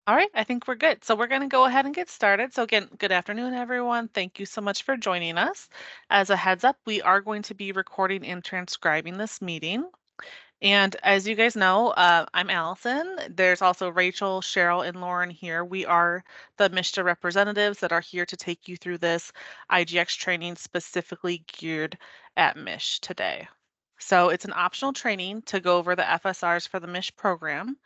All right, I think we're good. So we're going to go ahead and get started. So again, good afternoon, everyone. Thank you so much for joining us. As a heads up, we are going to be recording and transcribing this meeting. And as you guys know, I'm Allison. There's also Rachel, Cheryl, and Lauren here. We are the MICH representatives that are here to take you through this IGX training specifically geared at MICH today. So it's an optional training to go over the FSRs for the MICH program.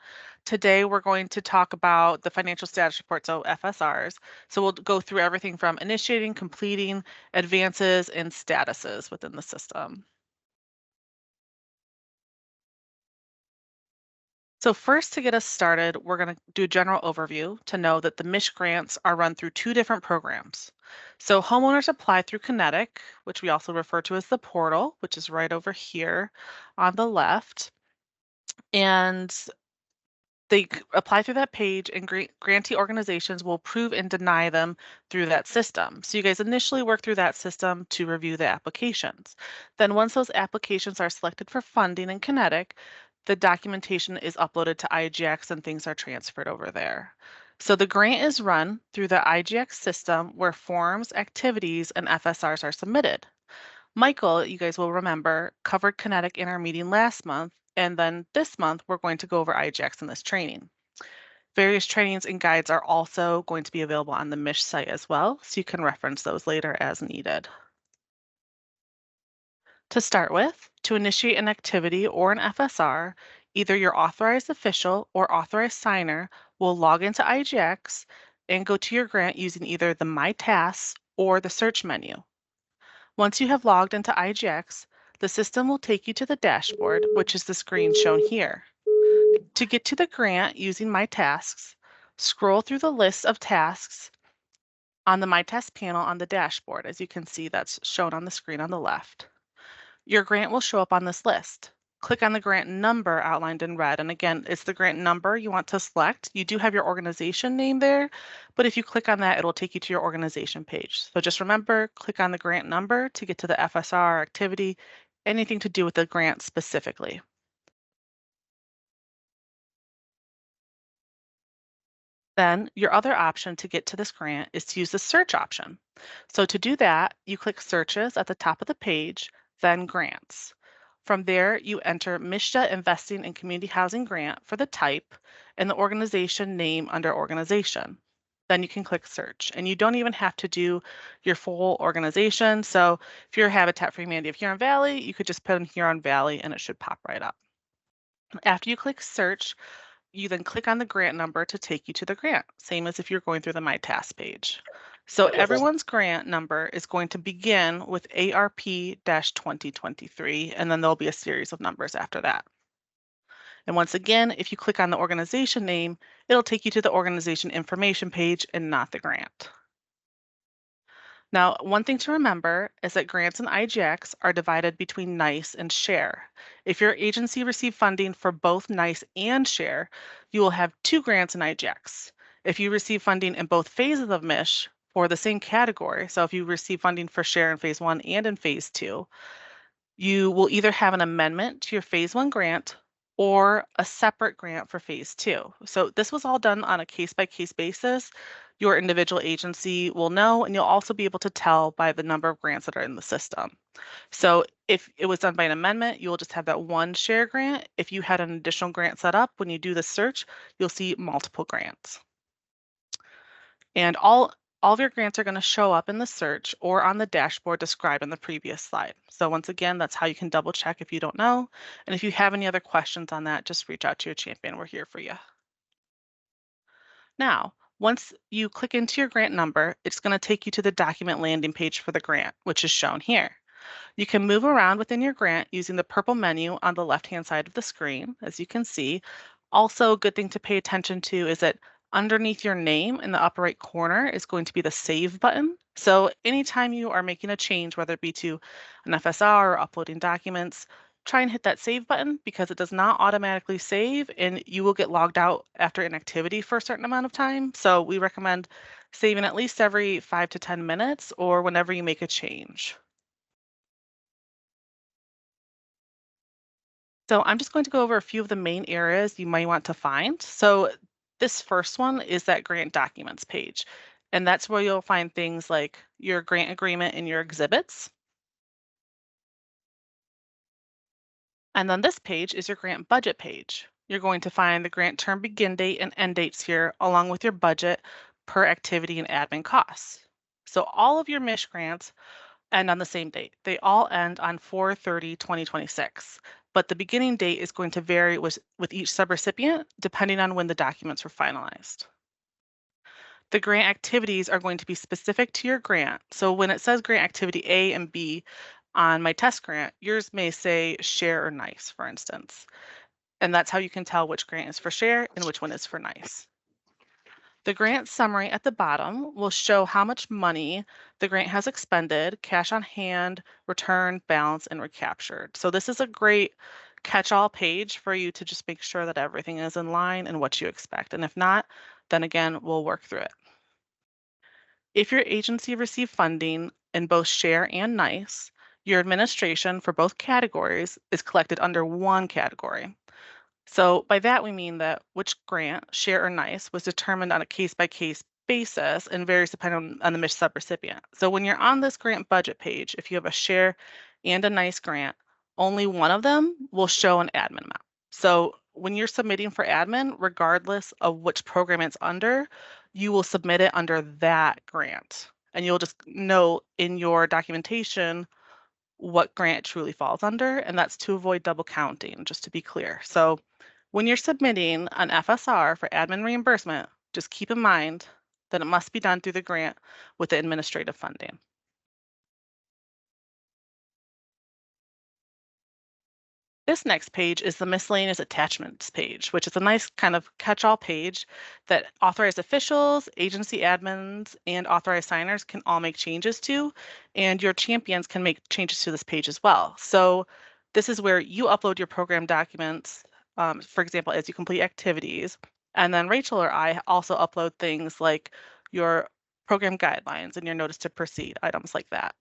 Today, we're going to talk about the financial status report, so FSRs. So we'll go through everything from initiating, completing, advances, and statuses within the system. So first, to get us started, we're going to do a general overview to know that the MICH grants are run through two different programs. So homeowners apply through Kinetic, which we also refer to as the portal, which is right over here on the left. And they apply through that page, and grantee organizations will approve and deny them through that system. So you guys initially work through that system to review the applications. Then once those applications are selected for funding in Kinetic, the documentation is uploaded to IGX and things are transferred over there. So the grant is run through the IGX system where forms, activities, and FSRs are submitted. Michael, you guys will remember, covered Kinetic in our meeting last month, and then this month we're going to go over IGX in this training. Various trainings and guides are also going to be available on the MICH site as well, so you can reference those later as needed. To start with, to initiate an activity or an FSR, either your authorized official or authorized signer will log into IGX and go to your grant using either the My Tasks or the search menu. Once you have logged into IGX, the system will take you to the dashboard, which is the screen shown here. To get to the grant using My Tasks, scroll through the list of tasks on the My Tasks panel on the dashboard. As you can see, that's shown on the screen on the left. Your grant will show up on this list. Click on the grant number outlined in red. And again, it's the grant number you want to select. You do have your organization name there, but if you click on that, it'll take you to your organization page. So just remember, click on the grant number to get to the FSR activity, anything to do with the grant specifically. Then your other option to get to this grant is to use the search option. So to do that, you click searches at the top of the page, then grants. From there, you enter MICH Investing in Community Housing Grant for the type and the organization name under organization. Then you can click search, and you don't even have to do your full organization. So if you're Habitat for Humanity of Huron Valley, you could just put in Huron Valley and it should pop right up. After you click search, you then click on the grant number to take you to the grant, same as if you're going through the My Task page. So everyone's grant number is going to begin with ARP-2023, and then there'll be a series of numbers after that. And once again, if you click on the organization name, it'll take you to the organization information page and not the grant. Now, one thing to remember is that grants in IGX are divided between NICE and SHARE. If your agency received funding for both NICE and SHARE, you will have two grants in IGX. If you receive funding in both phases of MICH for the same category, so if you receive funding for SHARE in phase 1 and in phase 2, you will either have an amendment to your phase 1 grant or a separate grant for phase 2. So this was all done on a case-by-case basis. Your individual agency will know, and you'll also be able to tell by the number of grants that are in the system. So if it was done by an amendment, you'll just have that one share grant. If you had an additional grant set up, when you do the search, you'll see multiple grants. And all of your grants are going to show up in the search or on the dashboard described in the previous slide. So once again, that's how you can double check if you don't know. And if you have any other questions on that, just reach out to your champion. We're here for you. Now, once you click into your grant number, it's going to take you to the document landing page for the grant, which is shown here. You can move around within your grant using the purple menu on the left-hand side of the screen, as you can see. Also, a good thing to pay attention to is that underneath your name in the upper right corner is going to be the Save button. So anytime you are making a change, whether it be to an FSR or uploading documents, try and hit that Save button because it does not automatically save and you will get logged out after inactivity for a certain amount of time. So we recommend saving at least every 5 to 10 minutes or whenever you make a change. So I'm just going to go over a few of the main areas you might want to find. So This first one is that grant documents page, and that's where you'll find things like your grant agreement and your exhibits. And then this page is your grant budget page. You're going to find the grant term begin date and end dates here, along with your budget per activity and admin costs. So all of your MICH grants end on the same date. They all end on 4/30/2026, but the beginning date is going to vary with each subrecipient depending on when the documents were finalized. The grant activities are going to be specific to your grant. So when it says grant activity A and B on my test grant, yours may say share or nice, for instance. And that's how you can tell which grant is for share and which one is for nice. The grant summary at the bottom will show how much money the grant has expended, cash on hand, returned, balance, and recaptured. So this is a great catch-all page for you to just make sure that everything is in line and what you expect. And if not, then again, we'll work through it. If your agency received funding in both share and nice, your administration for both categories is collected under one category. So by that, we mean that which grant, share or nice, was determined on a case-by-case basis and varies depending on the MISH subrecipient. So when you're on this grant budget page, if you have a share and a nice grant, only one of them will show an admin amount. So when you're submitting for admin, regardless of which program it's under, you will submit it under that grant. And you'll just know in your documentation what grant truly falls under, and that's to avoid double counting, just to be clear. So when you're submitting an FSR for admin reimbursement, just keep in mind that it must be done through the grant with the administrative funding. This next page is the miscellaneous attachments page, which is a nice kind of catch-all page that authorized officials, agency admins, and authorized signers can all make changes to, and your champions can make changes to this page as well. So this is where you upload your program documents, for example, as you complete activities, and then Rachel or I also upload things like your program guidelines and your notice to proceed, items like that.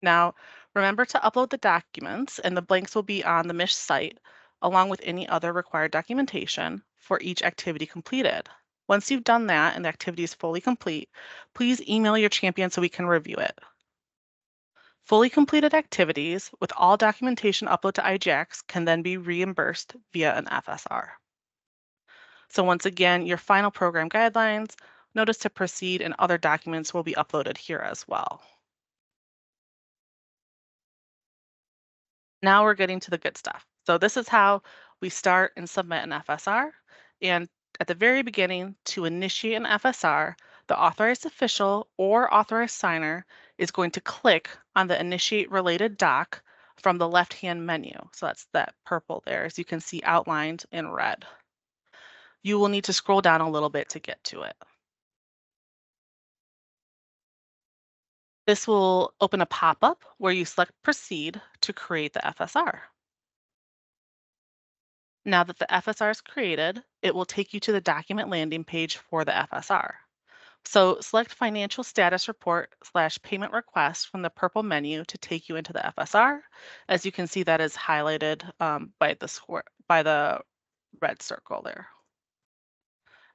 Now, remember to upload the documents, and the blanks will be on the MISH site, along with any other required documentation for each activity completed. Once you've done that and the activity is fully complete, please email your champion so we can review it. Fully completed activities with all documentation uploaded to IJAX can then be reimbursed via an FSR. So once again, your final program guidelines, notice to proceed, and other documents will be uploaded here as well. Now we're getting to the good stuff. So this is how we start and submit an FSR. And at the very beginning, to initiate an FSR, the authorized official or authorized signer is going to click on the Initiate Related Doc from the left-hand menu. So that's that purple there, as you can see outlined in red. You will need to scroll down a little bit to get to it. This will open a pop-up where you select Proceed to create the FSR. Now that the FSR is created, it will take you to the document landing page for the FSR. So select Financial Status Report / Payment Request from the purple menu to take you into the FSR. As you can see, that is highlighted by the red circle there.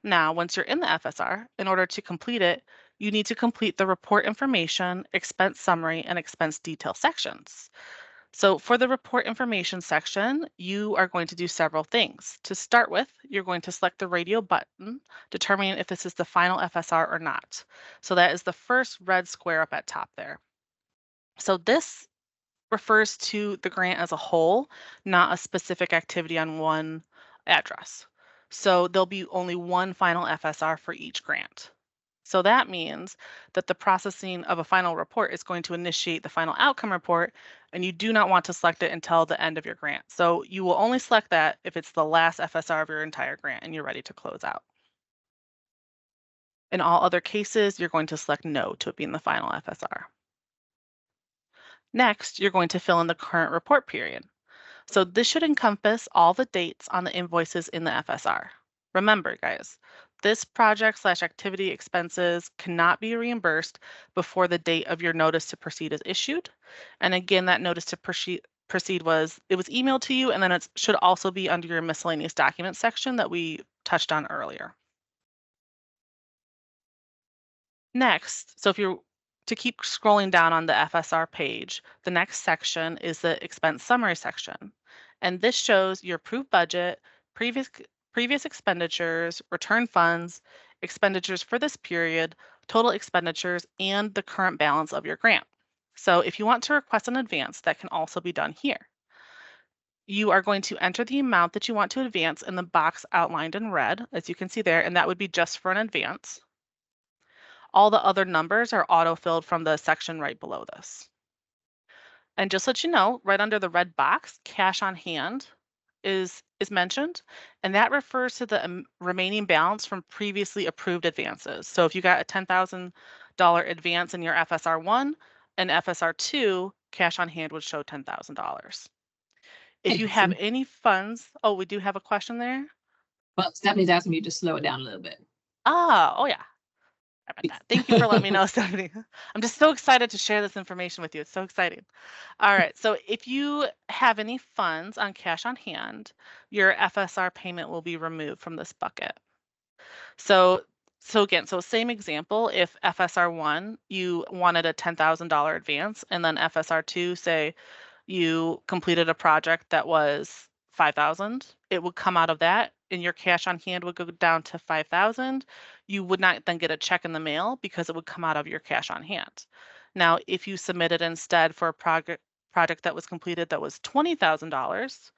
Now, once you're in the FSR, in order to complete it, you need to complete the report information, expense summary, and expense detail sections. So for the report information section, you are going to do several things. To start with, you're going to select the radio button, determining if this is the final FSR or not. So that is the first red square up at top there. So this refers to the grant as a whole, not a specific activity on one address. So there'll be only one final FSR for each grant. So that means that the processing of a final report is going to initiate the final outcome report, and you do not want to select it until the end of your grant. So you will only select that if it's the last FSR of your entire grant and you're ready to close out. In all other cases, you're going to select no to it being the final FSR. Next, you're going to fill in the current report period. So this should encompass all the dates on the invoices in the FSR. Remember, guys, this project / activity expenses cannot be reimbursed before the date of your notice to proceed is issued. And again, that notice to proceed was emailed to you, and then it should also be under your miscellaneous documents section that we touched on earlier. Next, so if you to keep scrolling down on the FSR page, the next section is the expense summary section. And this shows your approved budget, previous previous expenditures, return funds, expenditures for this period, total expenditures, and the current balance of your grant. So if you want to request an advance, that can also be done here. You are going to enter the amount that you want to advance in the box outlined in red, as you can see there, and that would be just for an advance. All the other numbers are auto-filled from the section right below this. And just let you know, right under the red box, cash on hand is mentioned, and that refers to the remaining balance from previously approved advances. So if you got a $10,000 advance in your FSR1 and FSR2, cash on hand would show $10,000. If you have any funds, oh, we do have a question there. Well, Stephanie's asking me to slow it down a little bit. Oh yeah. About that. Thank you for letting me know, Stephanie. I'm just so excited to share this information with you. It's so exciting. All right. So if you have any funds on cash on hand, your FSR payment will be removed from this bucket. So again, same example, if FSR1, you wanted a $10,000 advance, and then FSR2, say you completed a project that was 5,000, it would come out of that and your cash on hand would go down to 5,000. You would not then get a check in the mail because it would come out of your cash on hand. Now, if you submitted instead for a project that was completed that was $20,000,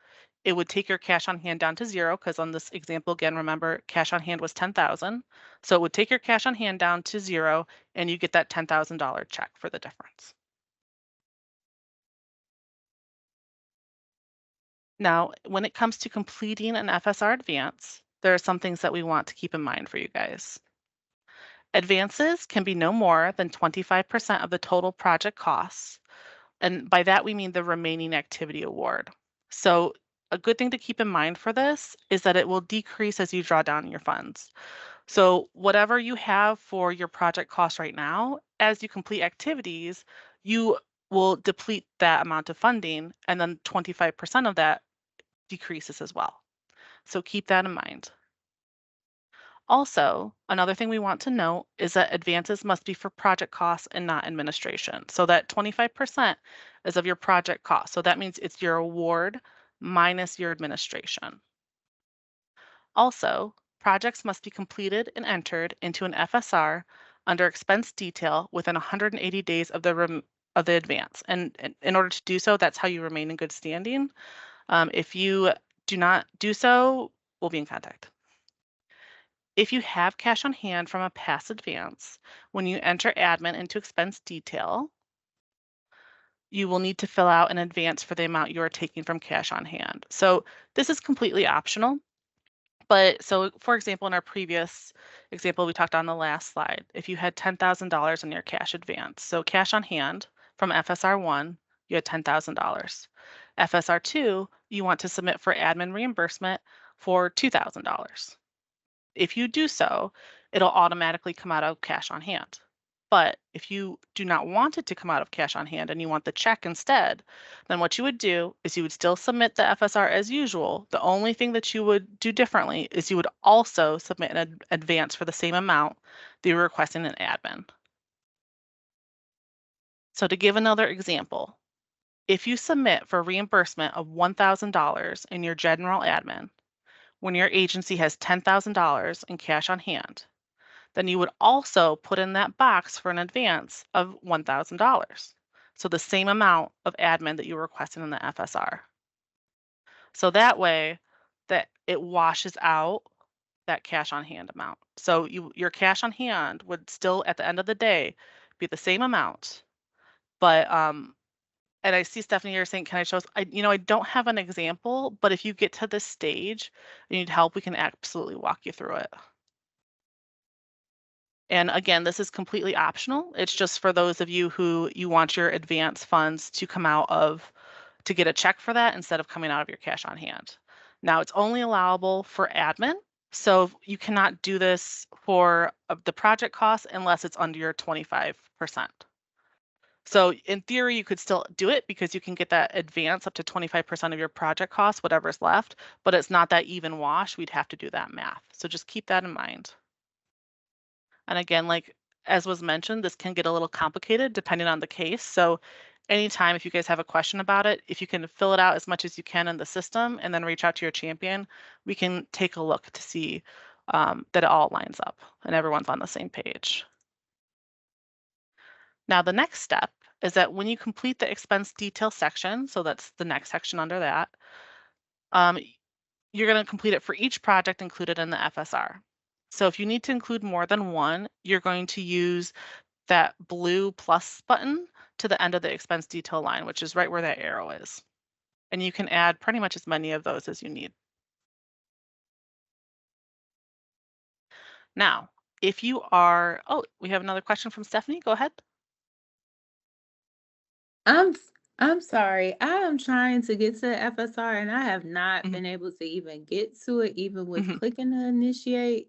it would take your cash on hand down to zero because on this example, again, remember cash on hand was 10,000. So it would take your cash on hand down to zero and you get that $10,000 check for the difference. Now, when it comes to completing an FSR advance, there are some things that we want to keep in mind for you guys. Advances can be no more than 25% of the total project costs. And by that, we mean the remaining activity award. So a good thing to keep in mind for this is that it will decrease as you draw down your funds. So whatever you have for your project cost right now, as you complete activities, you will deplete that amount of funding, and then 25% of that decreases as well. So keep that in mind. Also, another thing we want to note is that advances must be for project costs and not administration. So that 25% is of your project cost. So that means it's your award minus your administration. Also, projects must be completed and entered into an FSR under expense detail within 180 days of the advance. And in order to do so, that's how you remain in good standing. If you do not do so, we'll be in contact. If you have cash on hand from a past advance, when you enter admin into expense detail, you will need to fill out an advance for the amount you are taking from cash on hand. So this is completely optional. But so for example, in our previous example we talked on the last slide, if you had $10,000 in your cash advance, so cash on hand from FSR1, you had $10,000. FSR2, you want to submit for admin reimbursement for $2,000. If you do so, it'll automatically come out of cash on hand. But if you do not want it to come out of cash on hand and you want the check instead, then what you would do is you would still submit the FSR as usual. The only thing that you would do differently is you would also submit an advance for the same amount that you're requesting an admin. So to give another example, if you submit for reimbursement of $1,000 in your general admin, when your agency has $10,000 in cash on hand, then you would also put in that box for an advance of $1,000. So the same amount of admin that you requested in the FSR. So that way that it washes out that cash on hand amount. So your cash on hand would still at the end of the day be the same amount. But and I see Stephanie, you're saying, can I show us? I don't have an example, but if you get to this stage and you need help, we can absolutely walk you through it. And again, this is completely optional. It's just for those of you who you want your advance funds to come out of, to get a check for that instead of coming out of your cash on hand. Now it's only allowable for admin. So you cannot do this for the project costs unless it's under your 25%. So in theory, you could still do it because you can get that advance up to 25% of your project costs, whatever's left, but it's not that even wash. We'd have to do that math. So just keep that in mind. And again, like as was mentioned, this can get a little complicated depending on the case. So anytime if you guys have a question about it, if you can fill it out as much as you can in the system and then reach out to your champion, we can take a look to see that it all lines up and everyone's on the same page. Now, the next step is that when you complete the expense detail section, so that's the next section under that, um, you're going to complete it for each project included in the FSR. So if you need to include more than one, you're going to use that blue plus button to the end of the expense detail line, which is right where that arrow is. And you can add pretty much as many of those as you need. Now, if you are, oh, we have another question from Stephanie. Go ahead. I'm I'm sorry. I am trying to get to FSR and I have not Mhm, been able to even get to it, even with mhm, clicking to initiate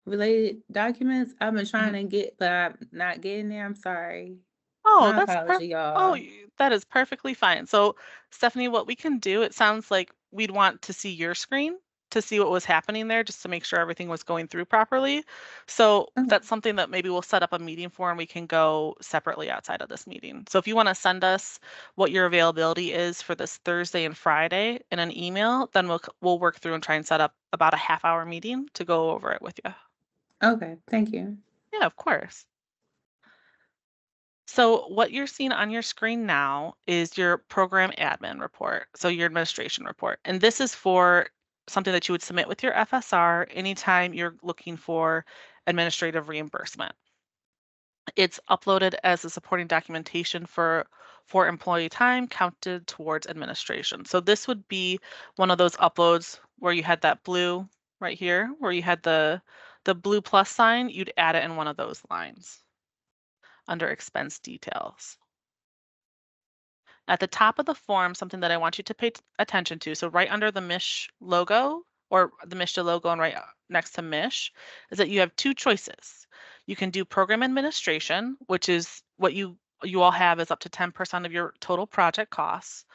related documents. I've been trying mhm. to get, but I'm not getting there. I'm sorry. Oh, My apology, oh, y'all. that is perfectly fine. So, Stephanie, what we can do, it sounds like we'd want to see your screen to see what was happening there, just to make sure everything was going through properly. So Okay. that's something that maybe we'll set up a meeting for and we can go separately outside of this meeting. So if you want to send us what your availability is for this Thursday and Friday in an email, then we'll work through and try and set up about a half-hour meeting to go over it with you. Okay. Thank you. Yeah, of course. So what you're seeing on your screen now is your program admin report, so your administration report. And this is for something that you would submit with your FSR anytime you're looking for administrative reimbursement. It's uploaded as a supporting documentation for employee time counted towards administration. So this would be one of those uploads where you had that blue right here, where you had the blue plus sign, you'd add it in one of those lines under expense details. At the top of the form, something that I want you to pay attention to, so right under the MICH logo or the MICH logo and right next to MICH, is that you have two choices. You can do program administration, which is what you all have is up to 10% of your total project costs,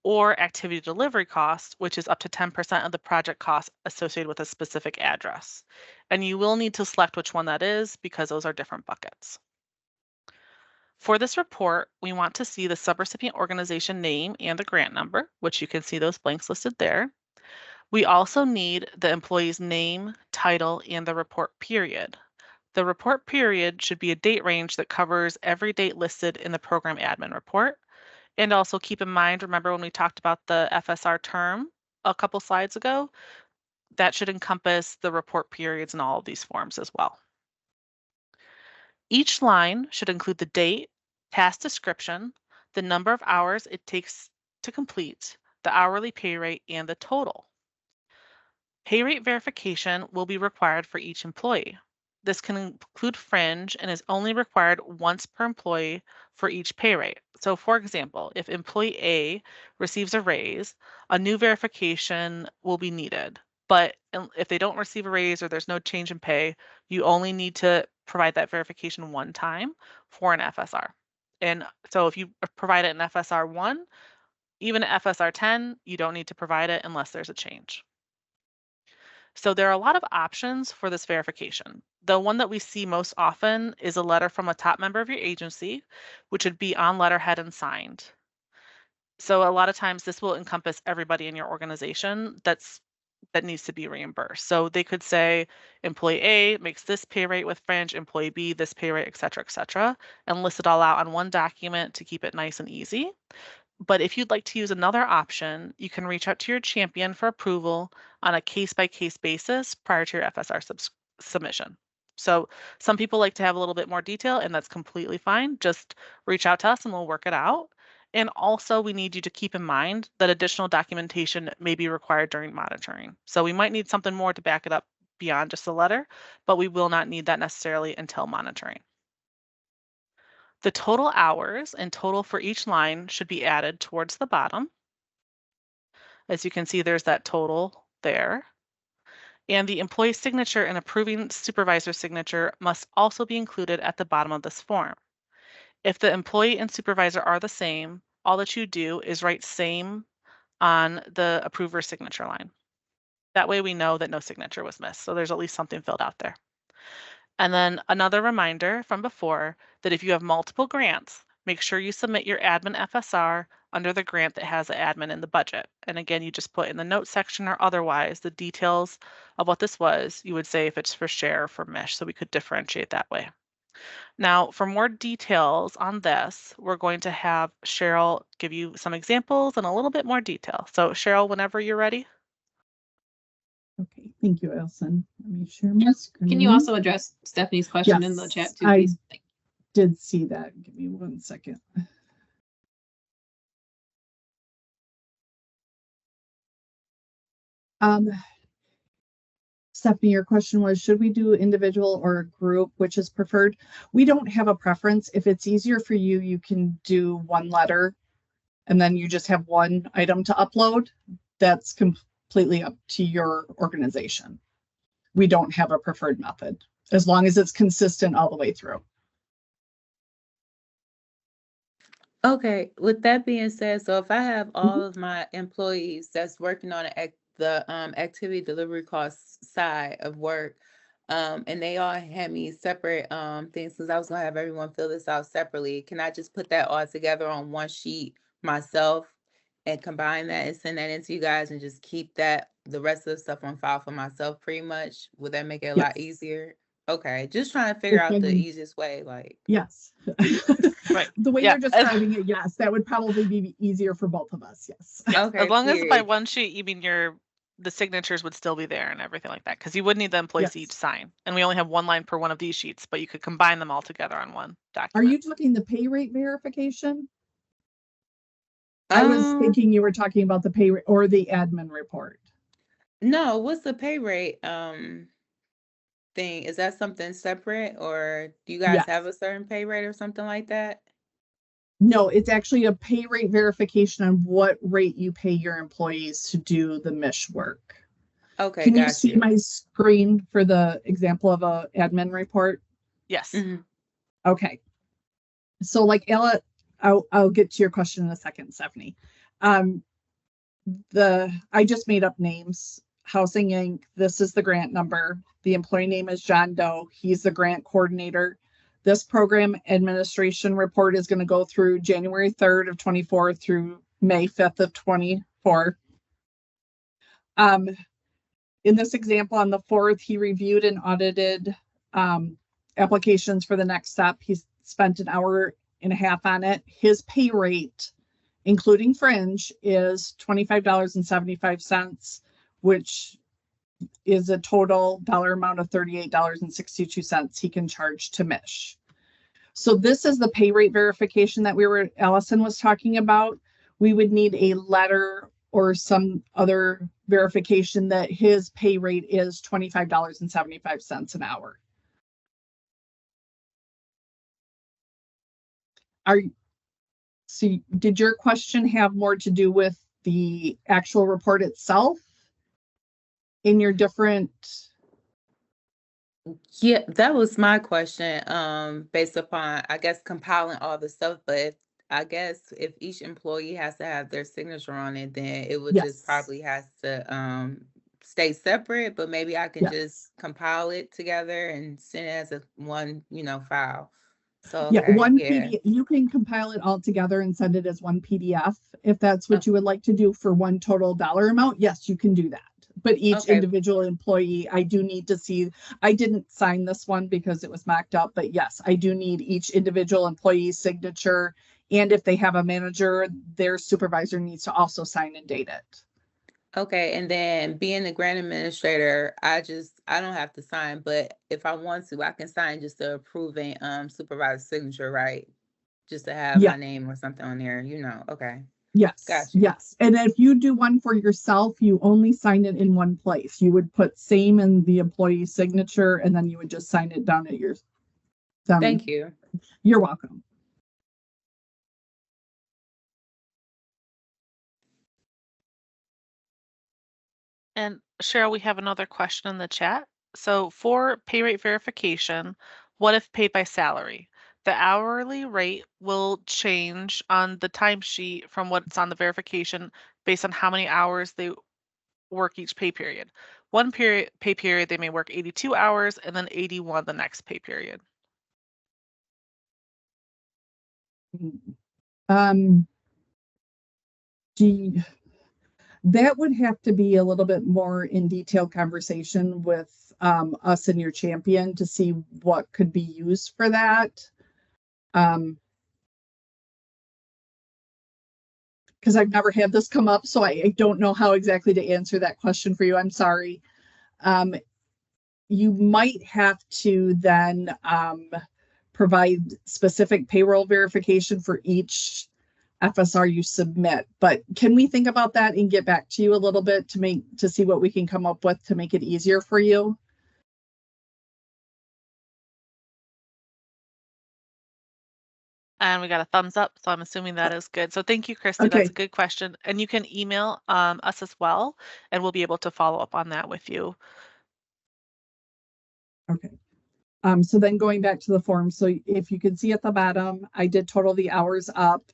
or activity delivery cost, which is up to 10% of the project cost associated with a specific address. And you will need to select which one that is because those are different buckets. For this report, we want to see the subrecipient organization name and the grant number, which you can see those blanks listed there. We also need the employee's name, title, and the report period. The report period should be a date range that covers every date listed in the program admin report. And also keep in mind, remember when we talked about the FSR term a couple slides ago, that should encompass the report periods in all of these forms as well. Each line should include the date, task description, the number of hours it takes to complete, the hourly pay rate, and the total. Pay rate verification will be required for each employee. This can include fringe and is only required once per employee for each pay rate. So for example, if employee A receives a raise, a new verification will be needed. But if they don't receive a raise or there's no change in pay, you only need to provide that verification one time for an FSR. And so if you provide it in FSR 1, even at FSR 10, you don't need to provide it unless there's a change. So there are a lot of options for this verification. The one that we see most often is a letter from a top member of your agency, which would be on letterhead and signed. So a lot of times this will encompass everybody in your organization that needs to be reimbursed. So they could say employee A makes this pay rate with fringe, employee B this pay rate, et cetera, and list it all out on one document to keep it nice and easy. But if you'd like to use another option, you can reach out to your champion for approval on a case-by-case basis prior to your FSR submission. So some people like to have a little bit more detail, and that's completely fine. Just reach out to us and we'll work it out. And also, we need you to keep in mind that additional documentation may be required during monitoring. So we might need something more to back it up beyond just a letter, but we will not need that necessarily until monitoring. The total hours and total for each line should be added towards the bottom. As you can see, there's that total there. And the employee signature and approving supervisor signature must also be included at the bottom of this form. If the employee and supervisor are the same, all that you do is write same on the approver signature line. That way we know that no signature was missed. So there's at least something filled out there. And then another reminder from before that if you have multiple grants, make sure you submit your admin FSR under the grant that has an admin in the budget. And again, you just put in the notes section or otherwise the details of what this was. You would say if it's for share or for MICH, so we could differentiate that way. Now, for more details on this, we're going to have Cheryl give you some examples and a little bit more detail. So Cheryl, whenever you're ready. Okay, thank you, Elson. Let me share my screen. Can you also address Stephanie's question in the chat too, I please? did see that. Give me 1 second. Stephanie, your question was, should we do individual or group, which is preferred? We don't have a preference. If it's easier for you, you can do one letter and then you just have one item to upload. That's completely up to your organization. We don't have a preferred method, as long as it's consistent all the way through. Okay, with that being said, so if I have all of my employees that's working on the activity delivery cost side of work, and they all had me separate things, because I was gonna have everyone fill this out separately, can I just put that all together on one sheet myself and combine that and send that into you guys and just keep that, the rest of the stuff on file for myself pretty much? Would that make it a lot easier? Okay, just trying to figure out the easiest way, like. Yes. Right. The way Yeah. you're describing it, yes, that would probably be easier for both of us. Yes. Okay, As long as by period. one sheet, you mean the signatures would still be there and everything like that, because you would need the employees to each Yes. sign. And we only have one line per one of these sheets, but you could combine them all together on one Are document. you talking the pay rate verification? I was thinking you were talking about the pay rate or the admin report. No, what's the pay rate thing? Is that something separate, or do you guys Yes. have a certain pay rate or something like that? No, it's actually a pay rate verification on what rate you pay your employees to do the MICH work. Okay, Can you got see my screen for the example of a admin report? Yes. Mhm. Okay. So like Ella, I'll get to your question in a second, Stephanie. I just made up names. Housing Inc. This is the grant number. The employee name is John Doe. He's the grant coordinator. This program administration report is going to go through January 3rd of 24 through May 5th of 24. In this example, on the 4th, he reviewed and audited applications for the next step. He spent an hour and a half on it. His pay rate, including fringe, is $25.75, which is a total dollar amount of $38.62 he can charge to MICH. So this is the pay rate verification that Allison was talking about. We would need a letter or some other verification that his pay rate is $25.75 an hour. So did your question have more to do with the actual report itself in your different? Yeah, that was my question. Based upon, I guess, compiling all the stuff, but I guess if each employee has to have their signature on it, then it would just probably has to stay separate, but maybe I can just compile it together and send it as a one, file. So PDF. You can compile it all together and send it as one PDF if that's what you would like to do for one total dollar amount. Yes, you can do that. But each individual employee, I do need to see. I didn't sign this one because it was mocked up, but yes, I do need each individual employee's signature. And if they have a manager, their supervisor needs to also sign and date it. Okay, and then being the grant administrator, I don't have to sign, but if I want to, I can sign just the approving supervisor signature, right? Just to have my name or something on there, okay. Yes. Gotcha. Yes. And if you do one for yourself, you only sign it in one place. You would put same in the employee's signature, and then you would just sign it down at your. Thank you. You're welcome. And Cheryl, we have another question in the chat. So for pay rate verification, what if paid by salary? The hourly rate will change on the timesheet from what's on the verification based on how many hours they work each pay period. One pay period, they may work 82 hours and then 81 the next pay period. That would have to be a little bit more in detailed conversation with us and your champion to see what could be used for that. Because I've never had this come up, so I don't know how exactly to answer that question for you. I'm sorry. You might have to then provide specific payroll verification for each FSR you submit. But can we think about that and get back to you a little bit to see what we can come up with to make it easier for you? And we got a thumbs up, so I'm assuming that is good. So thank you, Christy. Okay. That's a good question. And you can email us as well, and we'll be able to follow up on that with you. Okay. So then going back to the form, so if you can see at the bottom, I did total the hours up,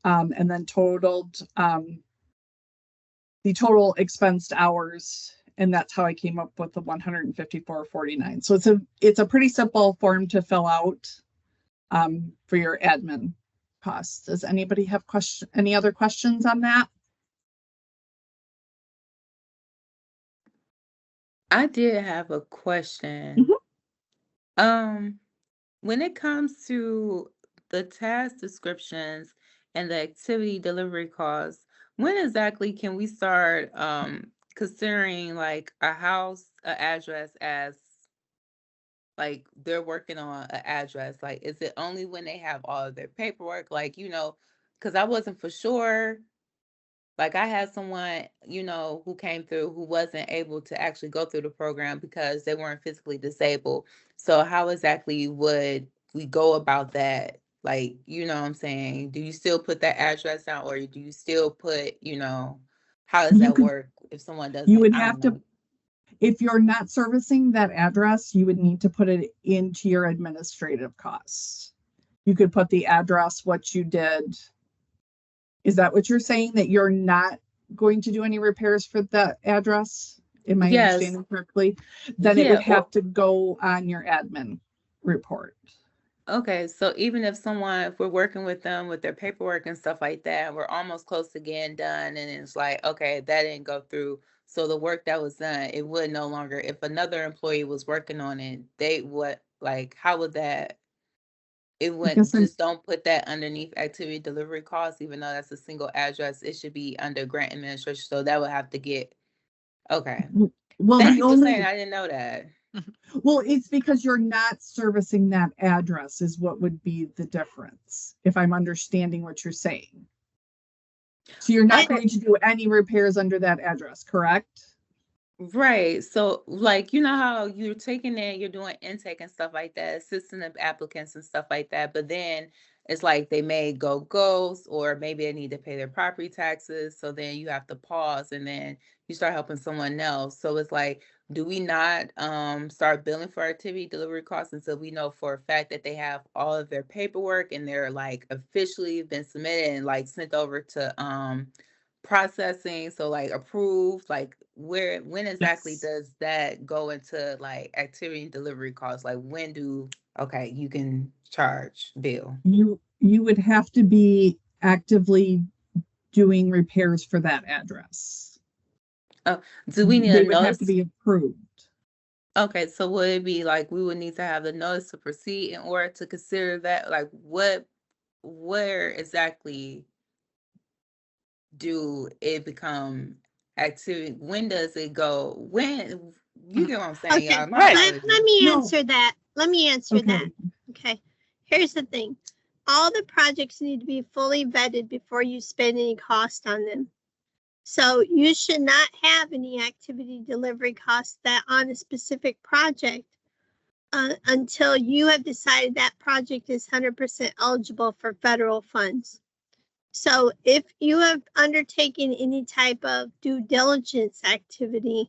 and then totaled the total expensed hours, and that's how I came up with the 154.49. So it's a pretty simple form to fill out for your admin costs. Does anybody have any other questions on that? I did have a question. When it comes to the task descriptions and the activity delivery costs, when exactly can we start considering like a address as like they're working on an address? Like, is it only when they have all of their paperwork? Like, because I wasn't for sure. Like I had someone, who came through who wasn't able to actually go through the program because they weren't physically disabled. So how exactly would we go about that? Like, you know what I'm saying? Do you still put that address down, or do you still put, how does that work if someone doesn't? You would have to, if you're not servicing that address, you would need to put it into your administrative costs. You could put the address, what you did. Is that what you're saying, that you're not going to do any repairs for the address? Am I understanding correctly? Then it would have to go on your admin report. Okay, so even if we're working with them with their paperwork and stuff like that, we're almost close to getting done, and it's like, okay, that didn't go through. So the work that was done, it would no longer, if another employee was working on it, how would that, it wouldn't, just don't put that underneath activity delivery costs, even though that's a single address, it should be under grant administration. So that would have to get, okay. Well, thank you for saying, I didn't know that. Well, it's because you're not servicing that address is what would be the difference, if I'm understanding what you're saying. So you're not going to do any repairs under that address, correct? Right. So like, how you're taking in, you're doing intake and stuff like that, assisting the applicants and stuff like that. But then it's like they may go ghost, or maybe they need to pay their property taxes. So then you have to pause, and then you start helping someone else. So it's like, do we not start billing for activity delivery costs until we know for a fact that they have all of their paperwork and they're like officially been submitted and like sent over to processing, so like approved? Like when exactly does that go into like activity delivery costs? Like okay, you can charge bill? You would have to be actively doing repairs for that address. Oh, do we need a notice? Have to be approved. Okay, so would it be like we would need to have the notice to proceed in order to consider that? Like where exactly do it become activity? When does it go? When, you get what I'm saying? Okay, Right. let me answer that. Let me answer that. Okay. Here's the thing. All the projects need to be fully vetted before you spend any cost on them. So you should not have any activity delivery costs that on a specific project until you have decided that project is 100% eligible for federal funds. So if you have undertaken any type of due diligence activity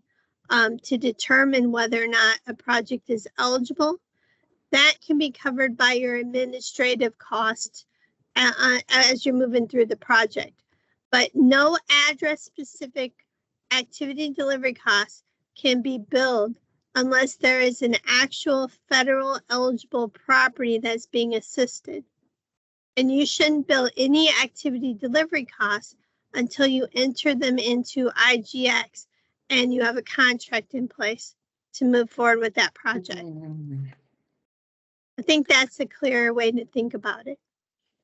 to determine whether or not a project is eligible, that can be covered by your administrative cost as you're moving through the project. But no address specific activity delivery costs can be billed unless there is an actual federal eligible property that's being assisted. And you shouldn't bill any activity delivery costs until you enter them into IGX and you have a contract in place to move forward with that project. I think that's a clearer way to think about it.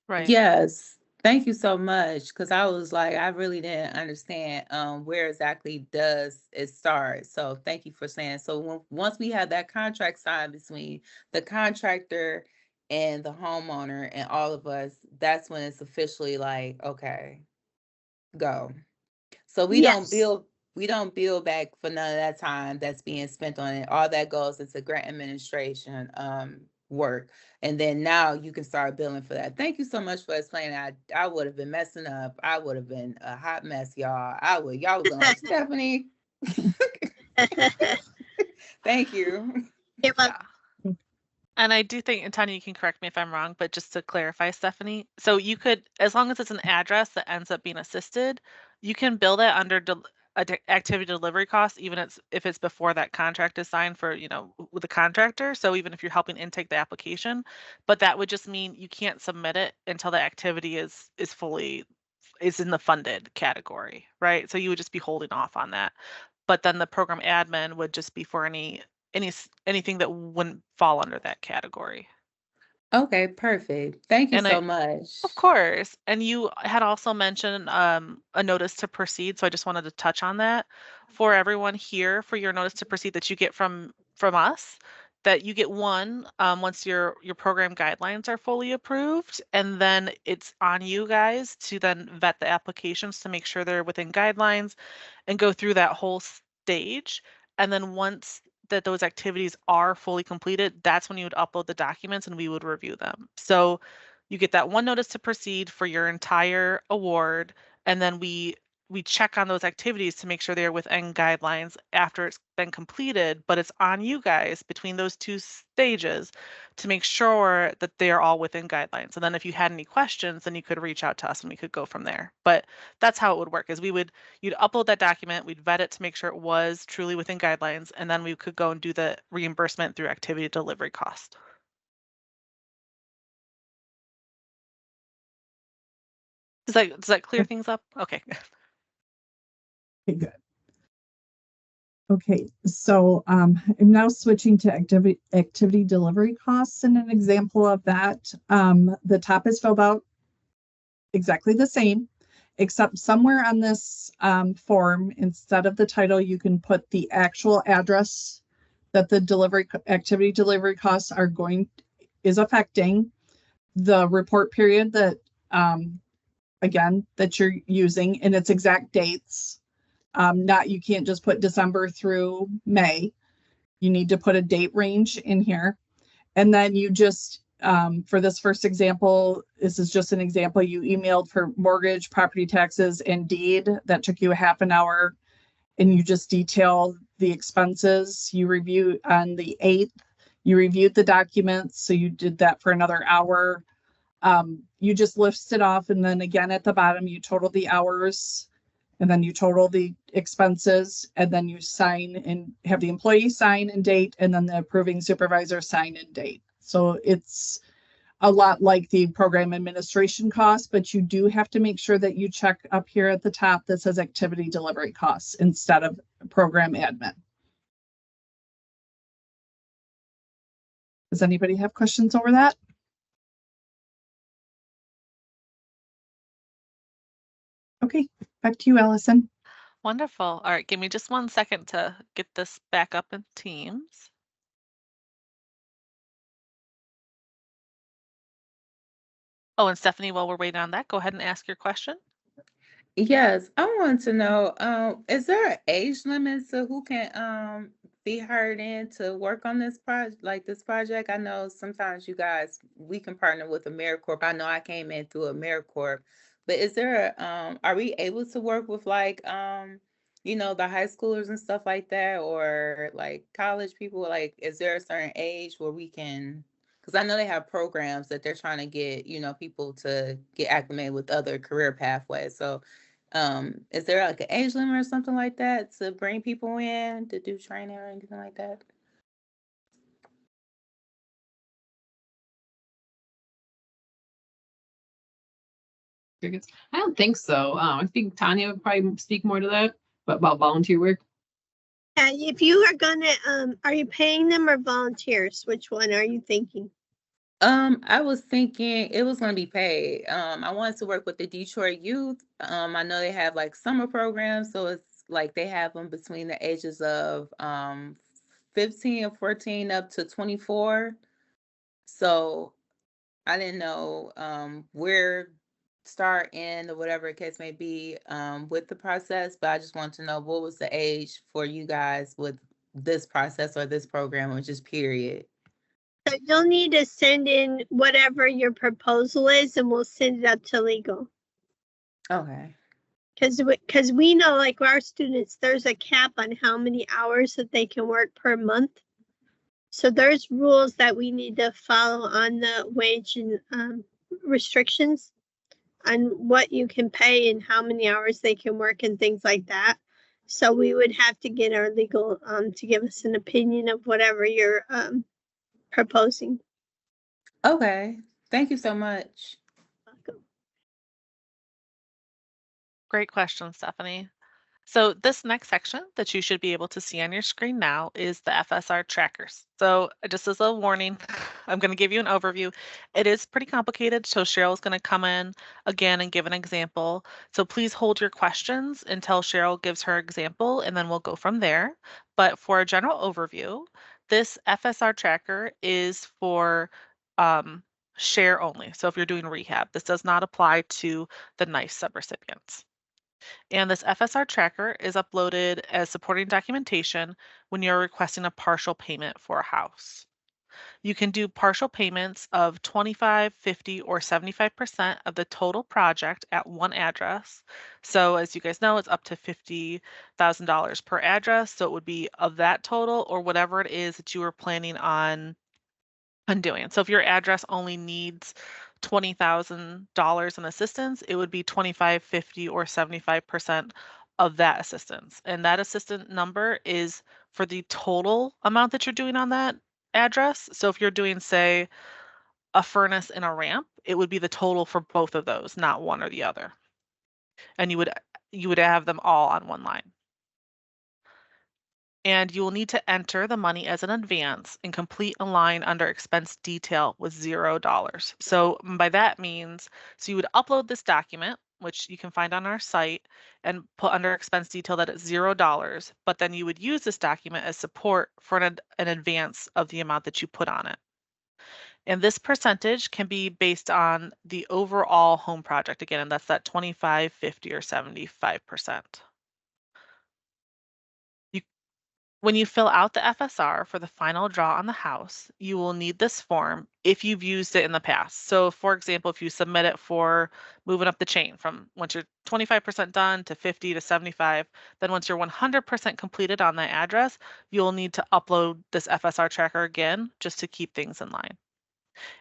Right. Yes. Thank you so much. Cause I was like, I really didn't understand where exactly does it start. So thank you for saying. So once we have that contract signed between the contractor and the homeowner and all of us, that's when it's officially like, okay, go. So we don't bill back for none of that time that's being spent on it. All that goes into grant administration work. And then now you can start billing for that. Thank you so much for explaining. I would have been messing up. I would have been a hot mess, y'all. Y'all would have been like, Stephanie. Thank you. Yeah. And I do think, and Tanya, you can correct me if I'm wrong, but just to clarify, Stephanie, so you could, as long as it's an address that ends up being assisted, you can bill that under activity delivery costs, even if it's before that contract is signed for, with the contractor. So even if you're helping intake the application, but that would just mean you can't submit it until the activity is in the funded category, right? So you would just be holding off on that. But then the program admin would just be for anything that wouldn't fall under that category. Okay, perfect. Thank you so much. Of course. And you had also mentioned a notice to proceed. So I just wanted to touch on that for everyone here, for your notice to proceed that you get from us, that you get one once your program guidelines are fully approved, and then it's on you guys to then vet the applications to make sure they're within guidelines and go through that whole stage. And then once that those activities are fully completed, that's when you would upload the documents and we would review them. So you get that one notice to proceed for your entire award, and then we check on those activities to make sure they're within guidelines after it's been completed, but it's on you guys between those two stages to make sure that they're all within guidelines. And then if you had any questions, then you could reach out to us and we could go from there. But that's how it would work, is you'd upload that document, we'd vet it to make sure it was truly within guidelines, and then we could go and do the reimbursement through activity delivery cost. Does that clear things up? Okay. Okay, good. Okay, so I'm now switching to activity delivery costs, and an example of that, the top is filled out exactly the same, except somewhere on this form, instead of the title, you can put the actual address that the activity delivery costs is affecting, the report period that again that you're using, and its exact dates. You can't just put December through May. You need to put a date range in here. And then you just, for this first example, this is just an example, you emailed for mortgage, property taxes, and deed. That took you a half an hour, and you just detail the expenses. You review on the 8th, you reviewed the documents, so you did that for another hour. You just list it off, and then again at the bottom, you total the hours, and then you total the expenses, and then you sign and have the employee sign and date, and then the approving supervisor sign and date. So it's a lot like the program administration costs, but you do have to make sure that you check up here at the top that says activity delivery costs instead of program admin. Does anybody have questions over that? Okay, back to you, Allison. Wonderful. All right, give me just 1 second to get this back up in Teams. Oh, and Stephanie, while we're waiting on that, go ahead and ask your question. Yes, I want to know, is there an age limit to who can be hired in to work on this project? I know sometimes we can partner with AmeriCorps. I know I came in through AmeriCorps, but is there are we able to work with the high schoolers and stuff like that, or like college people? Like, is there a certain age where we can? Because I know they have programs that they're trying to get, people to get acclimated with other career pathways. So Is there like an age limit or something like that to bring people in to do training or anything like that? I don't think so. I think Tanya would probably speak more to that, but about volunteer work. If you are gonna, are you paying them or volunteers? Which one are you thinking? I was thinking it was gonna be paid. I wanted to work with the Detroit youth. I know they have like summer programs, so it's like they have them between the ages of 15 or 14 up to 24. So I didn't know where start, end, or whatever the case may be with the process, but I just want to know what was the age for you guys with this process or this program, or just period. So you'll need to send in whatever your proposal is, and we'll send it up to legal. Okay. Because we know, like our students, there's a cap on how many hours that they can work per month. So there's rules that we need to follow on the wage and restrictions on what you can pay and how many hours they can work and things like that. So we would have to get our legal to give us an opinion of whatever you're proposing. Okay. Thank you so much. Welcome. Great question, Stephanie. So this next section that you should be able to see on your screen now is the FSR trackers. So just as a warning, I'm going to give you an overview. It is pretty complicated, so Cheryl's going to come in again and give an example. So please hold your questions until Cheryl gives her example, and then we'll go from there. But for a general overview, this FSR tracker is for share only. So if you're doing rehab, this does not apply to the NICE subrecipients. And this FSR tracker is uploaded as supporting documentation when you're requesting a partial payment for a house. You can do partial payments of 25, 50, or 75% of the total project at one address. So as you guys know, it's up to $50,000 per address. So it would be of that total or whatever it is that you were planning on undoing. So if your address only needs $20,000 in assistance, it would be 25, 50, or 75% of that assistance. And that assistant number is for the total amount that you're doing on that address. So if you're doing, say, a furnace and a ramp, it would be the total for both of those, not one or the other. And you would have them all on one line. And you will need to enter the money as an advance and complete a line under expense detail with $0. So by that means, so you would upload this document, which you can find on our site, and put under expense detail that it's $0, but then you would use this document as support for an advance of the amount that you put on it. And this percentage can be based on the overall home project again, and that's that 25, 50, or 75%. When you fill out the FSR for the final draw on the house, you will need this form if you've used it in the past. So for example, if you submit it for moving up the chain from once you're 25% done to 50 to 75, then once you're 100% completed on that address, you'll need to upload this FSR tracker again just to keep things in line.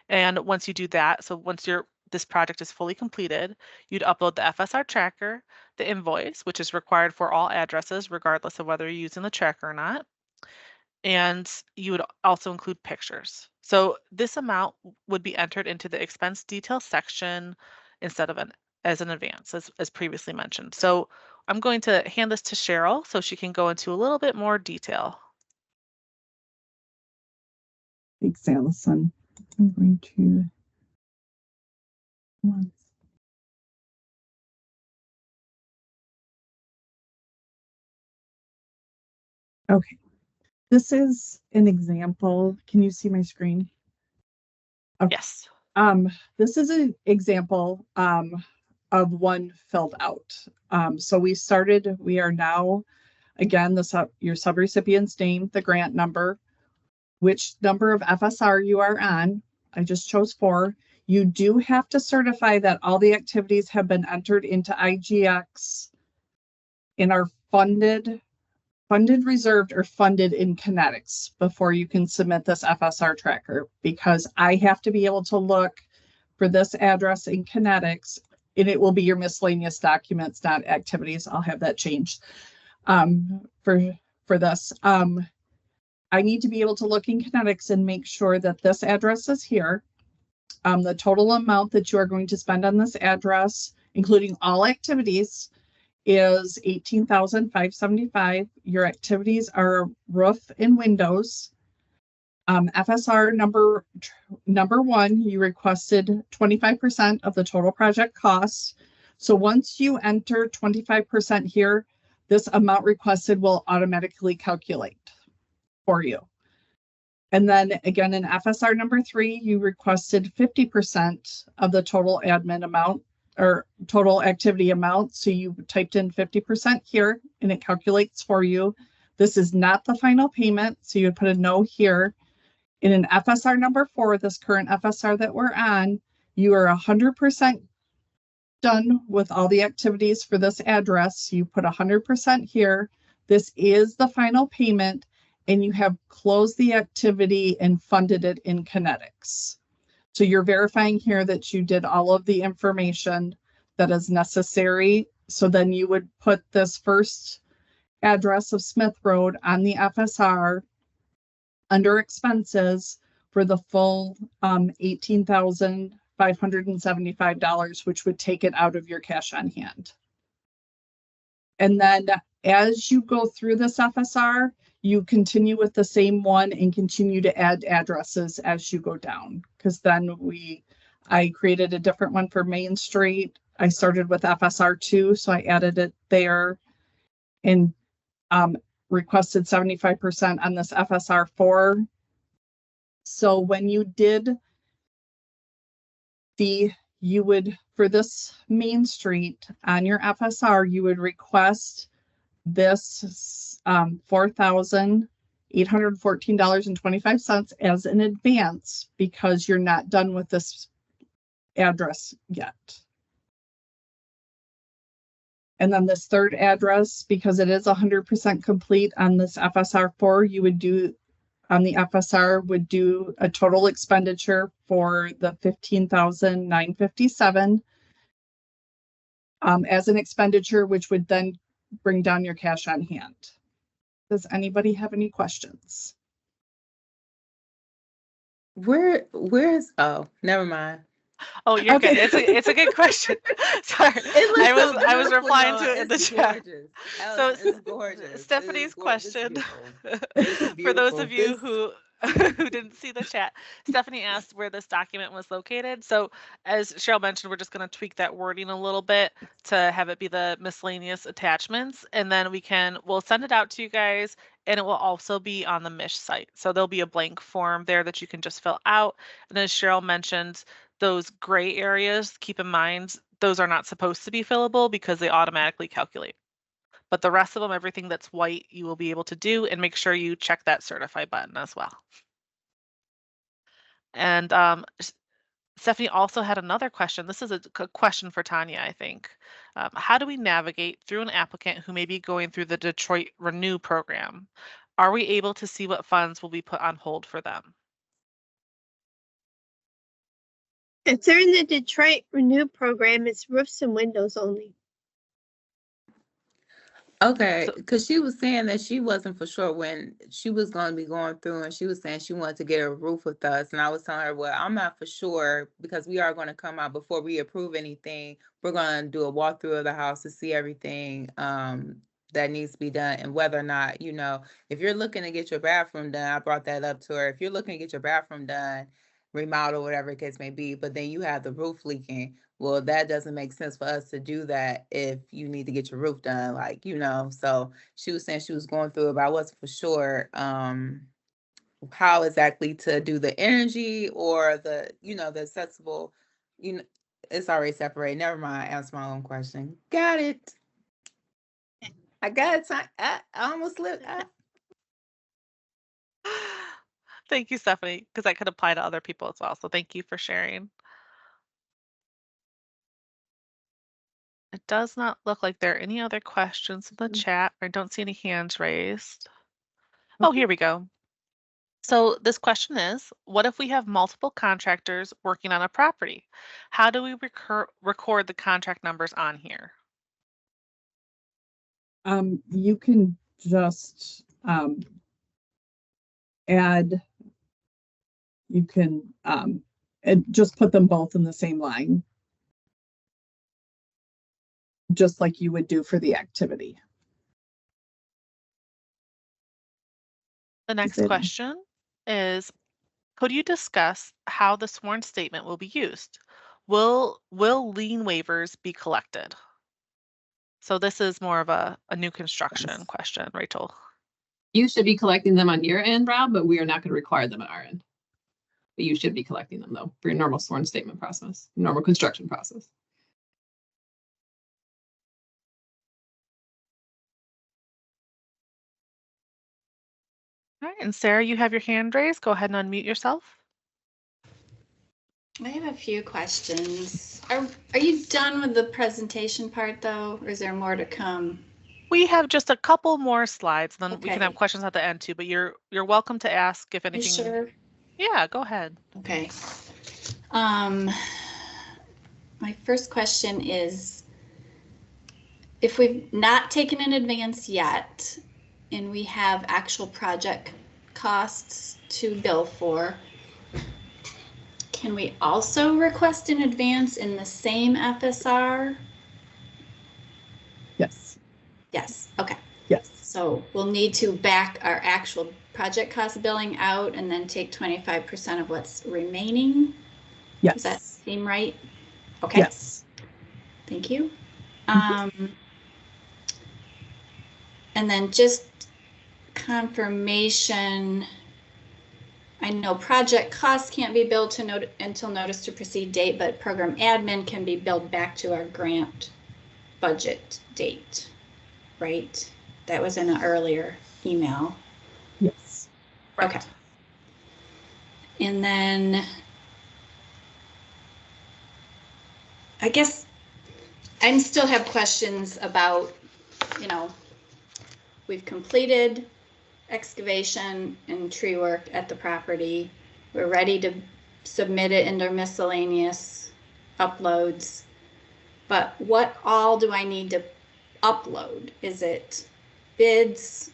And once you do that, so once this project is fully completed, you'd upload the FSR tracker, the invoice, which is required for all addresses, regardless of whether you're using the tracker or not. And you would also include pictures. So this amount would be entered into the expense detail section instead of as an advance, as previously mentioned. So I'm going to hand this to Cheryl so she can go into a little bit more detail. Thanks, Allison. I'm going to okay. This is an example. Can you see my screen? Okay. Yes. This is an example of one filled out. So we are now, again, your subrecipient's name, the grant number, which number of FSR you are on. I just chose 4. You do have to certify that all the activities have been entered into IGX and are funded, reserved, or funded in kinetics before you can submit this FSR tracker, because I have to be able to look for this address in kinetics and it will be your miscellaneous documents, not activities. I'll have that changed for this. I need to be able to look in Kinetics and make sure that this address is here. The total amount that you are going to spend on this address, including all activities, is $18,575. Your activities are roof and windows. FSR number one, you requested 25% of the total project costs. So once you enter 25% here, this amount requested will automatically calculate for you. And then again, in FSR number 3, you requested 50% of the total admin amount or total activity amount. So you typed in 50% here and it calculates for you. This is not the final payment. So you would put a no here. In an FSR number 4, this current FSR that we're on, you are 100% done with all the activities for this address. You put 100% here. This is the final payment, and you have closed the activity and funded it in Kinetics. So you're verifying here that you did all of the information that is necessary. So then you would put this first address of Smith Road on the FSR under expenses for the full $18,575, which would take it out of your cash on hand. And then as you go through this FSR, you continue with the same one and continue to add addresses as you go down. Because then I created a different one for Main Street. I started with FSR 2, so I added it there and requested 75% on this FSR 4. So when you did you would, for this Main Street on your FSR, you would request this $4,814.25 as an advance because you're not done with this address yet. And then this third address, because it is 100% complete on this FSR 4, you would do on the FSR would do a total expenditure for the $15,957 as an expenditure, which would then bring down your cash on hand. Does anybody have any questions? Where's oh, never mind. Oh, you're Okay. good. It's a good question. Sorry, I was replying to it in the chat. So It's gorgeous. Stephanie's question, for beautiful. those of you who didn't see the chat, Stephanie asked where this document was located. So as Cheryl mentioned, we're just going to tweak that wording a little bit to have it be the miscellaneous attachments, and then we'll send it out to you guys, and it will also be on the MICH site. So there'll be a blank form there that you can just fill out. And as Cheryl mentioned, those gray areas, keep in mind, those are not supposed to be fillable because they automatically calculate. But the rest of them, everything that's white, you will be able to do, and make sure you check that certify button as well. And Stephanie also had another question. This is a question for Tanya, I think. How do we navigate through an applicant who may be going through the Detroit Renew program? Are we able to see what funds will be put on hold for them? If they're in the Detroit Renew program, it's roofs and windows only. Okay, because she was saying that she wasn't for sure when she was going to be going through, and she was saying she wanted to get a roof with us. And I was telling her, well, I'm not for sure because we are going to come out before we approve anything. We're going to do a walkthrough of the house to see everything that needs to be done, and whether or not, if you're looking to get your bathroom done, I brought that up to her. If you're looking to get your bathroom done, remodel, whatever the case may be, but then you have the roof leaking. Well, that doesn't make sense for us to do that if you need to get your roof done, so she was saying she was going through it, but I wasn't for sure how exactly to do the energy or the accessible, it's already separated. Never mind, I asked my own question. Got it. I got it. I almost slipped. Thank you, Stephanie, because that could apply to other people as well. So thank you for sharing. It does not look like there are any other questions in the chat. I don't see any hands raised. Oh, here we go. So this question is, what if we have multiple contractors working on a property? How do we record the contract numbers on here? You can just add, you can and just put them both in the same line, just like you would do for the activity. The next question is, could you discuss how the sworn statement will be used? Will lien waivers be collected? So this is more of a new construction question, Rachel. You should be collecting them on your end, Rob, but we are not going to require them on our end. But you should be collecting them though for your normal sworn statement process, normal construction process. All right, and Sarah, you have your hand raised. Go ahead and unmute yourself. I have a few questions. Are you done with the presentation part though, or is there more to come? We have just a couple more slides, then we can Okay. have questions at the end too, but you're welcome to ask if You anything. sure? Yeah, go ahead. Okay. My first question is, if we've not taken an advance yet and we have actual project costs to bill for, can we also request an advance in the same FSR? Yes. Yes, okay. Yes. So we'll need to back our actual project cost billing out and then take 25% of what's remaining? Yes. Does that seem right? Okay. Yes. Thank you. And then just confirmation, I know project costs can't be billed to until notice to proceed date, but program admin can be billed back to our grant budget date, right? That was in an earlier email. Yes. Okay. And then I guess I still have questions about, we've completed excavation and tree work at the property. We're ready to submit it into miscellaneous uploads. But what all do I need to upload? Is it bids,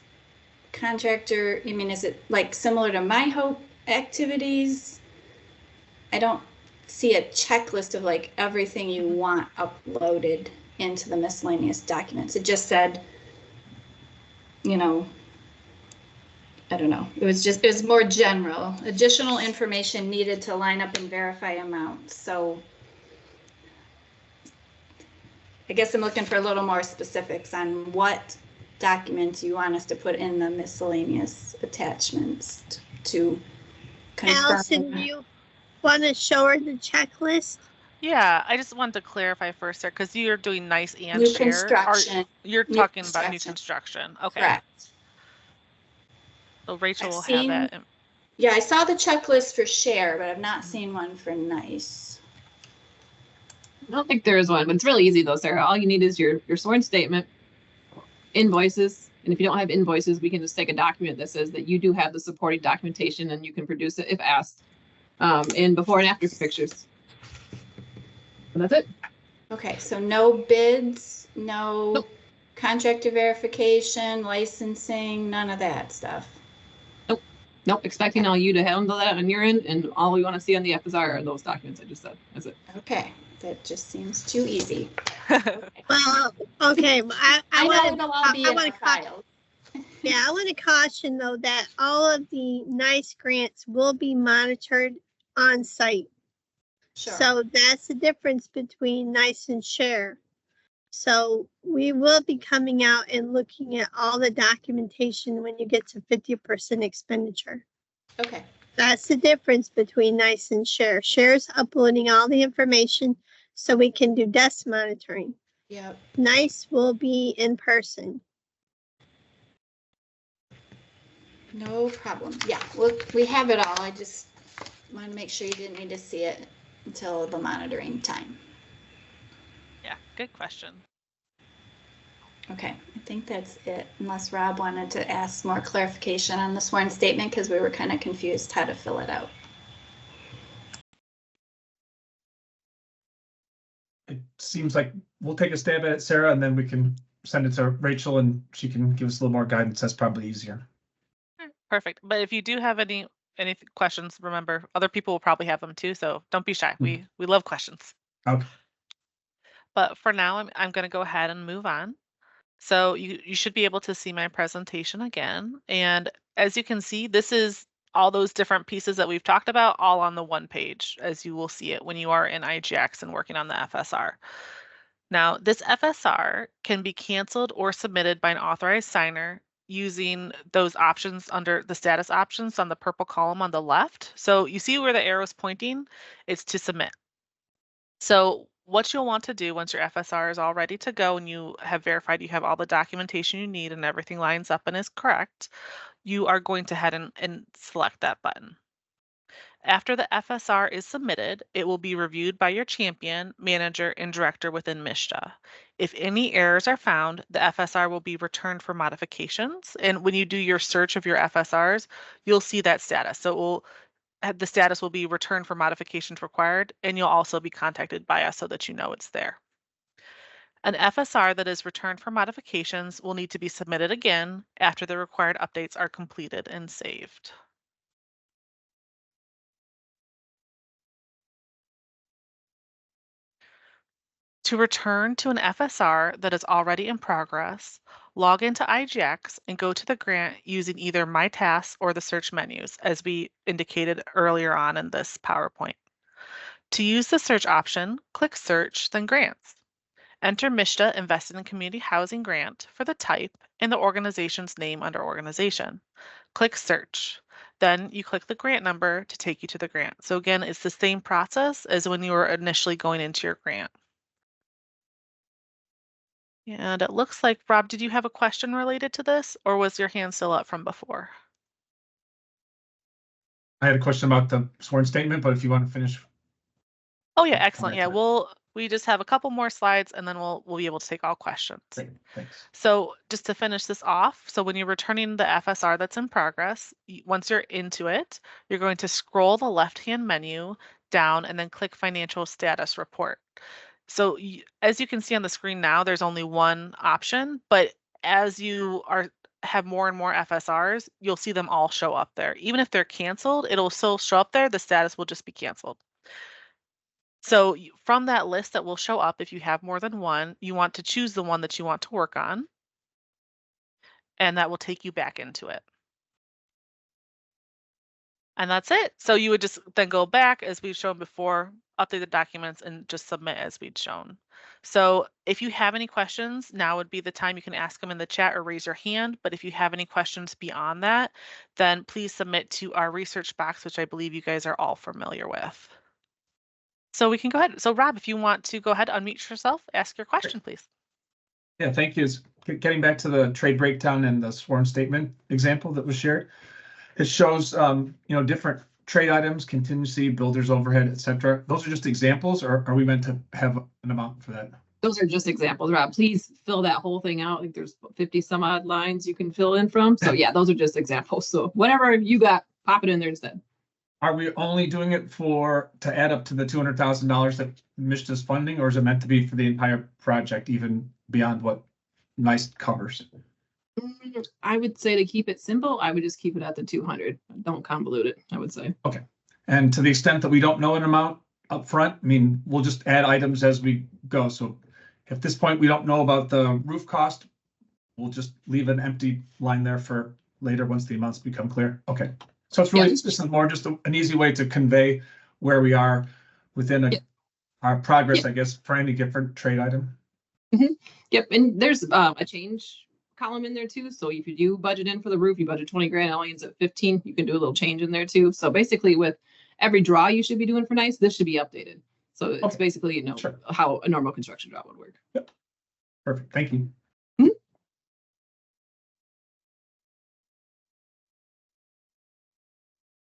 contractor? I mean, is it like similar to My Hope activities? I don't see a checklist of like everything you want uploaded into the miscellaneous documents. It just said, I don't know. It was more general. Additional information needed to line up and verify amounts. So I guess I'm looking for a little more specifics on what documents you want us to put in the miscellaneous attachments to confirm. Allison, do you want to show her the checklist? Yeah, I just wanted to clarify first there, because you're doing nice and New share. construction. You're talking about new construction. Okay. Correct. So Rachel will seen- have that. Yeah, I saw the checklist for share, but I've not seen one for nice. I don't think there is one, but it's really easy though, Sarah. All you need is your sworn statement, invoices, and if you don't have invoices, we can just take a document that says that you do have the supporting documentation and you can produce it if asked, in before and after pictures. And that's it. Okay, so no bids, no contractor verification, licensing, none of that stuff. Nope, expecting all you to handle that on your end, and all we want to see on the FSR are those documents I just said. That's it. Okay, that just seems too easy. Well, okay, I know it'll all be in the file. Yeah, I want to caution though that all of the NICE grants will be monitored on site. Sure. So that's the difference between NICE and share. So we will be coming out and looking at all the documentation when you get to 50% expenditure. Okay. That's the difference between NICE and share. Share's uploading all the information so we can do desk monitoring. Yep. NICE will be in person. No problem. Yeah, well, we have it all. I just want to make sure you didn't need to see it until the monitoring time. Yeah, good question. Okay, I think that's it, unless Rob wanted to ask more clarification on the sworn statement because we were kind of confused how to fill it out. It seems like we'll take a stab at it, Sarah, and then we can send it to Rachel and she can give us a little more guidance. That's probably easier. Perfect. But if you do have any questions, remember other people will probably have them too. So don't be shy. We love questions. Okay. But for now, I'm going to go ahead and move on. So you should be able to see my presentation again. And as you can see, this is all those different pieces that we've talked about all on the one page, as you will see it when you are in IGX and working on the FSR. Now, this FSR can be canceled or submitted by an authorized signer using those options under the status options on the purple column on the left. So you see where the arrow is pointing? It's to submit. So what you'll want to do once your FSR is all ready to go and you have verified you have all the documentation you need and everything lines up and is correct, you are going to head and select that button. After the FSR is submitted, it will be reviewed by your champion, manager, and director within MICH. If any errors are found, the FSR will be returned for modifications. And when you do your search of your FSRs, you'll see that status. So the status will be returned for modifications required, and you'll also be contacted by us so that you know it's there. An FSR that is returned for modifications will need to be submitted again after the required updates are completed and saved. To return to an FSR that is already in progress, log into IGX and go to the grant using either My Tasks or the search menus, as we indicated earlier on in this PowerPoint. To use the search option, click Search, then Grants. Enter MICH Invested in Community Housing Grant for the type and the organization's name under Organization. Click Search. Then you click the grant number to take you to the grant. So again, it's the same process as when you were initially going into your grant. And it looks like, Rob, did you have a question related to this, or was your hand still up from before? I had a question about the sworn statement, but if you want to finish. Oh yeah, excellent. Yeah, we just have a couple more slides and then we'll be able to take all questions. Great, thanks. So just to finish this off, so when you're returning the FSR that's in progress, once you're into it, you're going to scroll the left-hand menu down and then click Financial Status Report. So as you can see on the screen now, there's only one option, but as you have more and more FSRs, you'll see them all show up there. Even if they're canceled, it'll still show up there. The status will just be canceled. So from that list that will show up, if you have more than one, you want to choose the one that you want to work on, and that will take you back into it. And that's it. So you would just then go back as we've shown before, update the documents and just submit as we'd shown. So if you have any questions, now would be the time you can ask them in the chat or raise your hand. But if you have any questions beyond that, then please submit to our research box, which I believe you guys are all familiar with. So we can go ahead. So Rob, if you want to go ahead, unmute yourself, ask your question, please. Yeah, thank you. Getting back to the trade breakdown and the sworn statement example that was shared, it shows different trade items, contingency, builder's overhead, etc. Those are just examples, or are we meant to have an amount for that? Those are just examples, Rob. Please fill that whole thing out. Like there's 50 some odd lines you can fill in from. So yeah, those are just examples. So whatever you got, pop it in there instead. Are we only doing it to add up to the $200,000 that MICH is funding, or is it meant to be for the entire project, even beyond what MICE covers? I would say to keep it simple, I would just keep it at the 200. Don't convolute it, I would say. Okay. And to the extent that we don't know an amount up front, I mean, we'll just add items as we go. So if at this point we don't know about the roof cost, we'll just leave an empty line there for later once the amounts become clear. Okay. So it's really this is more just an easy way to convey where we are within our progress, I guess, for any different trade item. Yep. And there's a change column in there too. So if you do budget in for the roof, you budget 20 grand, it only ends at 15. You can do a little change in there too. So basically with every draw you should be doing for NICE, this should be updated. So it's basically, how a normal construction draw would work. Yep. Perfect. Thank you.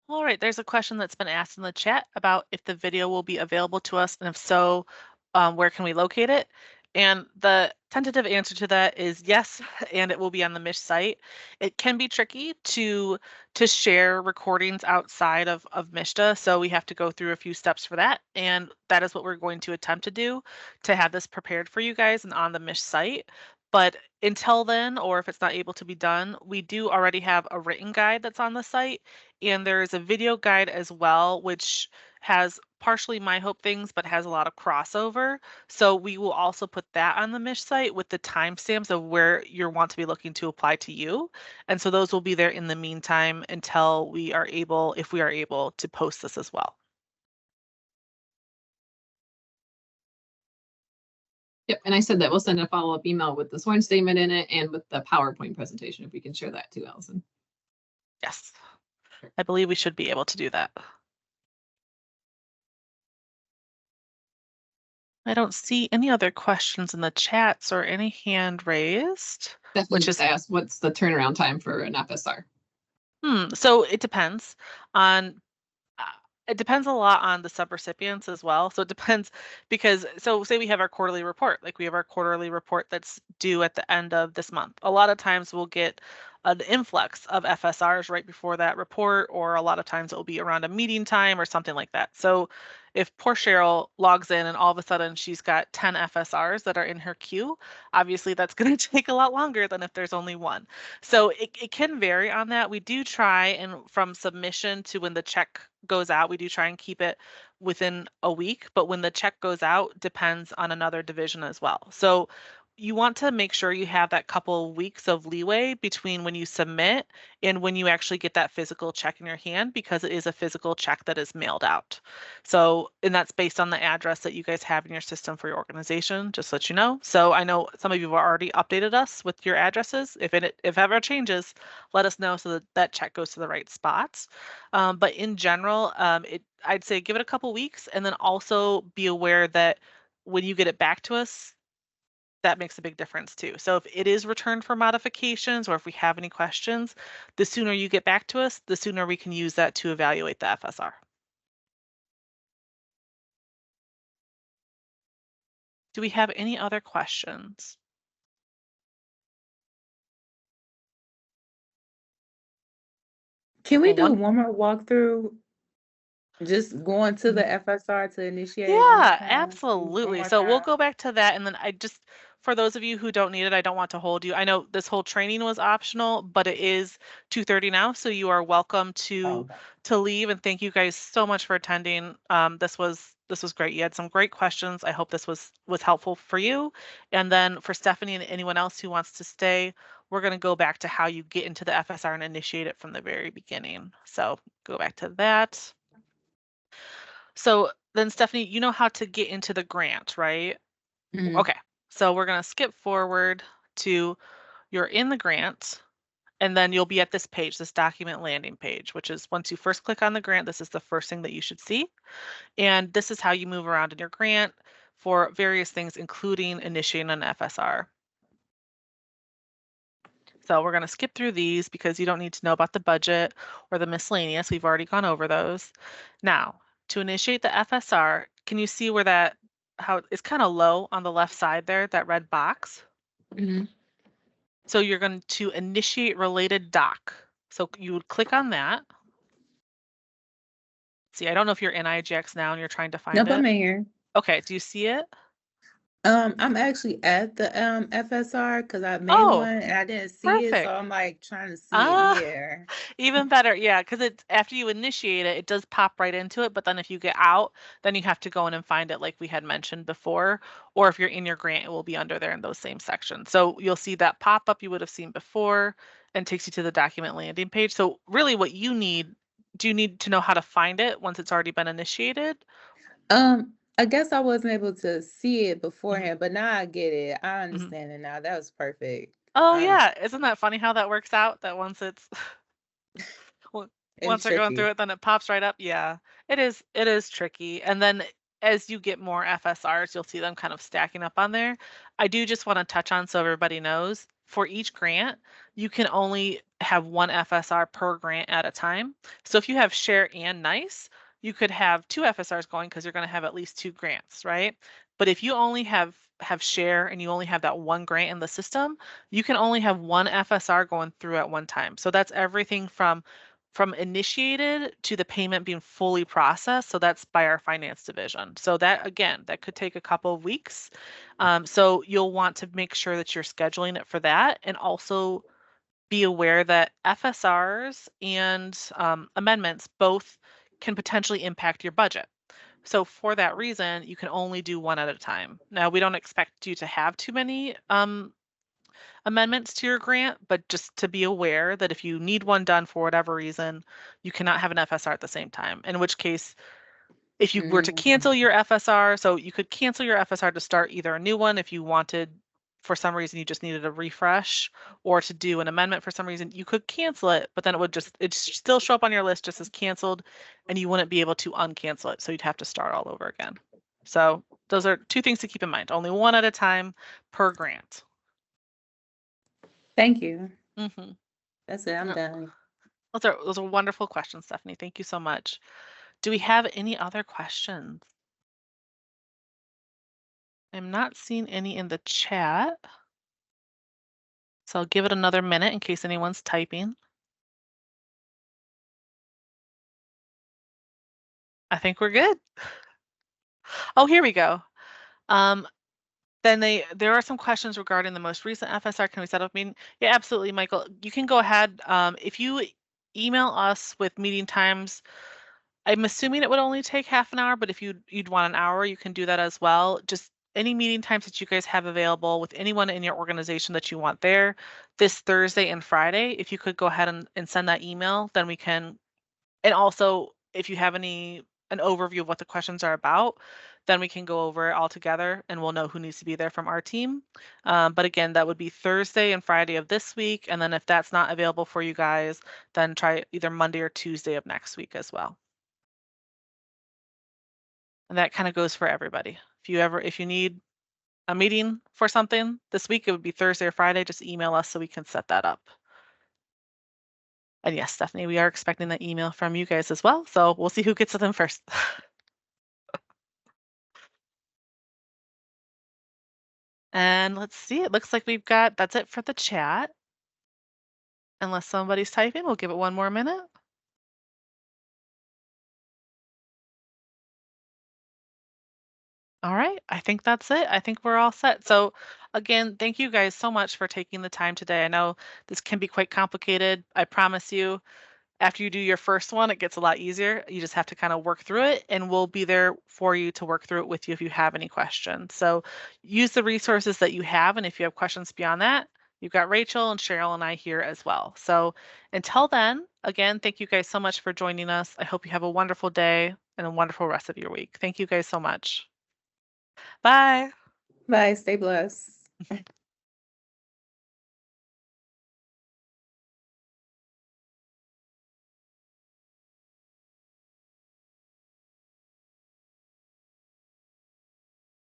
All right, there's a question that's been asked in the chat about if the video will be available to us, and if so, where can we locate it? And the tentative answer to that is yes, and it will be on the MICH site. It can be tricky to share recordings outside of MICHTA, so we have to go through a few steps for that, and that is what we're going to attempt to do to have this prepared for you guys and on the MICH site. But until then, or if it's not able to be done, we do already have a written guide that's on the site, and there is a video guide as well, which has partially My Hope things, but has a lot of crossover. So we will also put that on the MICH site with the timestamps of where you want to be looking to apply to you. And so those will be there in the meantime until we are able, if we are able, to post this as well. Yep, and I said that we'll send a follow-up email with the sworn statement in it and with the PowerPoint presentation, if we can share that too, Allison. Yes, I believe we should be able to do that. I don't see any other questions in the chats or any hand raised. Definitely Which just is- ask, what's the turnaround time for an FSR? So it depends on it depends a lot on the subrecipients as well. So it depends because, so say we have our quarterly report, like we have our quarterly report that's due at the end of this month. A lot of times we'll get an influx of FSRs right before that report, or a lot of times it will be around a meeting time or something like that. So if poor Cheryl logs in and all of a sudden she's got 10 FSRs that are in her queue, obviously that's going to take a lot longer than if there's only one. So it can vary on that. We do try, and from submission to when the check goes out, we do try and keep it within a week, but when the check goes out, depends on another division as well. So you want to make sure you have that couple weeks of leeway between when you submit and when you actually get that physical check in your hand, because it is a physical check that is mailed out. So, and that's based on the address that you guys have in your system for your organization, just to let you know. So I know some of you have already updated us with your addresses. If ever changes, let us know so that that check goes to the right spots. But in general, I'd say give it a couple weeks, and then also be aware that when you get it back to us, that makes a big difference too. So if it is returned for modifications, or if we have any questions, the sooner you get back to us, the sooner we can use that to evaluate the FSR. Do we have any other questions? Can we Well, do one more walkthrough? Just going to the FSR to initiate one more Yeah, time? absolutely. One more So we'll time? go back to that, and then I just, for those of you who don't need it, I don't want to hold you. I know this whole training was optional, but it is 2:30 now, so you are welcome to leave. And thank you guys so much for attending. This was great. You had some great questions. I hope this was helpful for you. And then for Stephanie and anyone else who wants to stay, we're going to go back to how you get into the FSR and initiate it from the very beginning. So go back to that. So then, Stephanie, you know how to get into the grant, right? Mhm. Okay, so we're going to skip forward to you're in the grant, and then you'll be at this page, this document landing page, which is once you first click on the grant, this is the first thing that you should see. And this is how you move around in your grant for various things, including initiating an FSR. So we're going to skip through these because you don't need to know about the budget or the miscellaneous. We've already gone over those. Now, to initiate the FSR, can you see where that, how it's kind of low on the left side there, that red box? Mhm. So you're going to initiate related doc. So you would click on that. See, I don't know if you're in IGX now and you're trying to find Nope, I'm it. in here. Okay, do you see it? I'm actually at the FSR because I made Oh, one and I didn't see it, perfect. so I'm like trying to see Ah, it here. even better. Yeah, because it's after you initiate it, it does pop right into it. But then if you get out, then you have to go in and find it like we had mentioned before. Or if you're in your grant, it will be under there in those same sections. So you'll see that pop up you would have seen before and takes you to the document landing page. So really what you need, do you need to know how to find it once it's already been initiated? I guess I wasn't able to see it beforehand, but now I get it. I Mhm. understand it now. That was perfect. Oh yeah, isn't that funny how that works out? That once it's Well, once It's they're going through tricky. it, then it pops right up. Yeah, it is tricky. And then as you get more FSRs, you'll see them kind of stacking up on there. I do just want to touch on so everybody knows, for each grant, you can only have one FSR per grant at a time. So if you have Share and Nice, you could have two FSRs going because you're going to have at least two grants, right? But if you only have have share and you only have that one grant in the system, you can only have one FSR going through at one time. So that's everything from initiated to the payment being fully processed. So that's by our finance division. So that, again, that could take a couple of weeks. So you'll want to make sure that you're scheduling it for that, and also be aware that FSRs and amendments both can potentially impact your budget. So for that reason, you can only do one at a time. Now, we don't expect you to have too many amendments to your grant, but just to be aware that if you need one done for whatever reason, you cannot have an FSR at the same time, in which case, if you were to cancel your FSR, so you could cancel your FSR to start either a new one if you wanted, for some reason you just needed a refresh, or to do an amendment for some reason, you could cancel it, but then it'd still show up on your list just as canceled, and you wouldn't be able to uncancel it. So you'd have to start all over again. So those are two things to keep in mind. Only one at a time per grant. Thank you. Mm-hmm. That's it. I'm No. done. Those are wonderful questions, Stephanie. Thank you so much. Do we have any other questions? I'm not seeing any in the chat. So I'll give it another minute in case anyone's typing. I think we're good. Oh, here we go. Then there are some questions regarding the most recent FSR. Can we set up a meeting? Yeah, absolutely, Michael. You can go ahead. If you email us with meeting times, I'm assuming it would only take half an hour, but if you'd want an hour, you can do that as well. Just any meeting times that you guys have available with anyone in your organization that you want there this Thursday and Friday. If you could go ahead and send that email, then we can. And also, if you have an overview of what the questions are about, then we can go over it all together and we'll know who needs to be there from our team. But again, that would be Thursday and Friday of this week. And then if that's not available for you guys, then try either Monday or Tuesday of next week as well. And that kind of goes for everybody. If you need a meeting for something this week, it would be Thursday or Friday. Just email us so we can set that up. And yes, Stephanie, we are expecting that email from you guys as well. So we'll see who gets to them first. And let's see, it looks like that's it for the chat. Unless somebody's typing, we'll give it one more minute. All right, I think that's it. I think we're all set. So again, thank you guys so much for taking the time today. I know this can be quite complicated. I promise you, after you do your first one, it gets a lot easier. You just have to kind of work through it, and we'll be there for you to work through it with you if you have any questions. So use the resources that you have, and if you have questions beyond that, you've got Rachel and Cheryl and I here as well. So until then, again, thank you guys so much for joining us. I hope you have a wonderful day and a wonderful rest of your week. Thank you guys so much. Bye. Bye. Stay blessed.